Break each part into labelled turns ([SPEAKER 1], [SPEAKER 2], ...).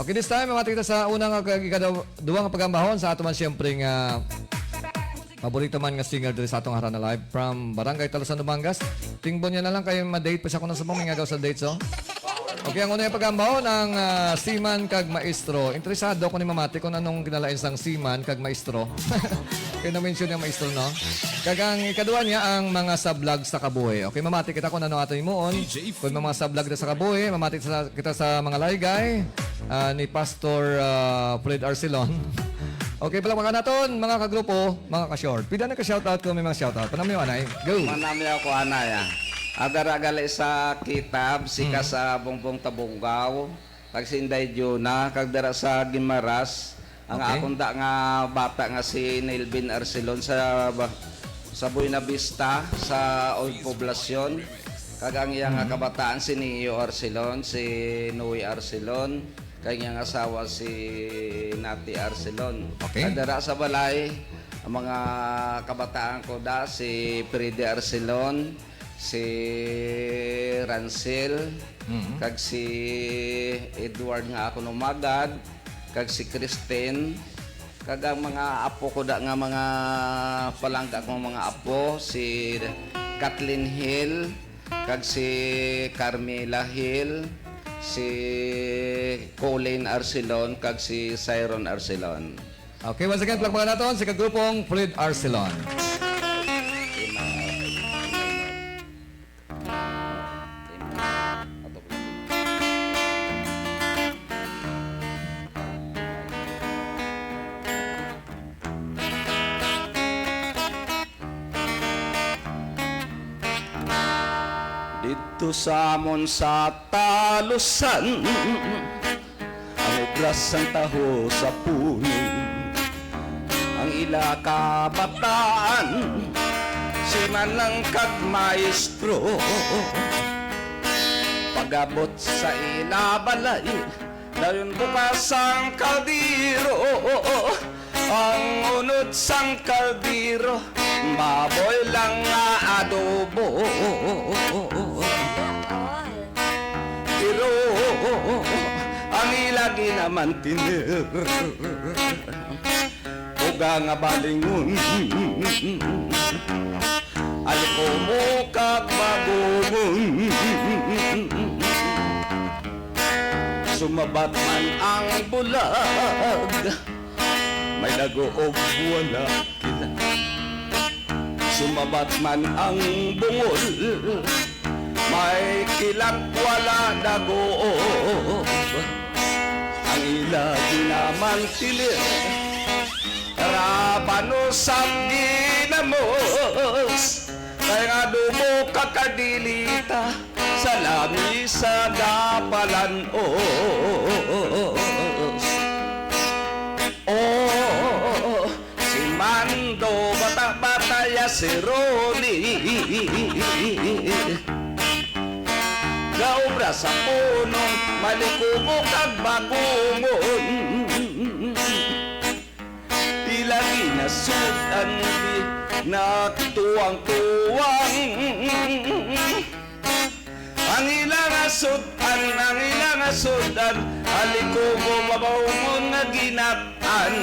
[SPEAKER 1] Okay, this time, mga kita sa unang duwang pagambahon sa ato man siyempre nga paborito man nga singer dito sa atong harana live from Barangay Talusan, Dumangas. Tingbon niya na lang kayo ma-date pa siya kung nasa mga daw sa date, so. Okay, ang una yung pagambahon ang seaman kag maestro. Interesado ko ni Mamati kung anong kinalain sang seaman kag maestro. Kaya na-mention yung maestro, no? Kagang ikaduan niya ang mga sablog sa kabuhi. Okay, mamati kita kung ano ato imuon. Kung mga sablog na sa kabuhi, mamati kita sa mga laygay ni Pastor Fred Arcelon. Okay, palakpakan natin, mga kagrupo, mga ka-short. Pida na ka-shoutout ko, may mga shoutout. Panami yung anay. Go!
[SPEAKER 2] Manami ako, anay. Agaragali sa kitab, sika sa bongbong tabunggaw, kagsinday Juna, kagdara sa Gimaras, ang akong da nga bata nga si Nelvin Arcelon sa Buena Vista, sa Old Poblacion. Kagang iyang kabataan si Nio Arcelon, si Noe Arcelon, kanyang asawa si Nati Arcelon.
[SPEAKER 1] Okay.
[SPEAKER 2] Kagdara sa balay, ang mga kabataan ko da, si Freddy Arcelon, si Rancel, kag si Edward nga ako numagad, kag si Christine, kag ang mga apo ko da nga mga palangga kong mga apo, si Kathleen Hill, kag si Carmela Hill, si Colleen Arcelon, kag si Cyron Arcelon.
[SPEAKER 1] Okay, once again, palakpakan natin si kagrupong Fred Arcelon.
[SPEAKER 2] Dito sa amon sa Talusan, ang obras ang taho sa puno, ang ila kabataan, si manang kag maestro. Pagabot sa ila balay, dayon bukas ang kaldiro, ang unod sang kaldiro, baboy lang nga adobo. Pero ang ilagi naman tiner, uga nga balingon, aliko mo kag bagungon. Sumabat man ang bulag, may nag-oob wala kila. Sumabat man ang bungol, may kilat wala dagoob. Ang ilagi naman tilir, rabanos at ginamos, kaya nga dumo kakadilita sa lami sa dapalan os. Oh, si Mando bata-bata ya si Ronnie, gaobra sa punong malikumo kag bagungon, ilagi na sudan na tuwang-tuwang. Ang ilang asudan, ang ilang asudan, alikumo mabaungon na ginatan.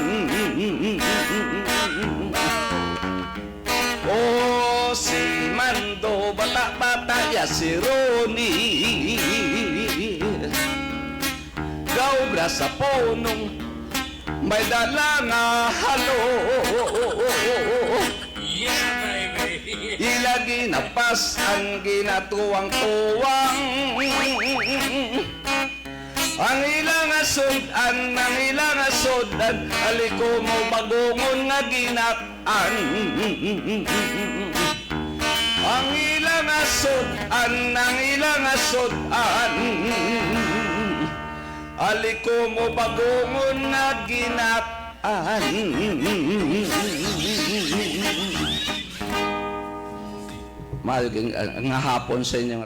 [SPEAKER 2] Oh, si Mando bata-bata ya si Ronnie, gaobra sa punong may dala nga halo.
[SPEAKER 3] Yeah, baby!
[SPEAKER 2] Ilagi na pas ang ginatuwang-tuwang, ang ilang asudan, ang ilang asudan, aliko mo bagungon nga ginatan. Ang ilang asudan, ang ilang asudan, aliko mo bagungon nga ginatan. Mahal nga hapon sa inyo.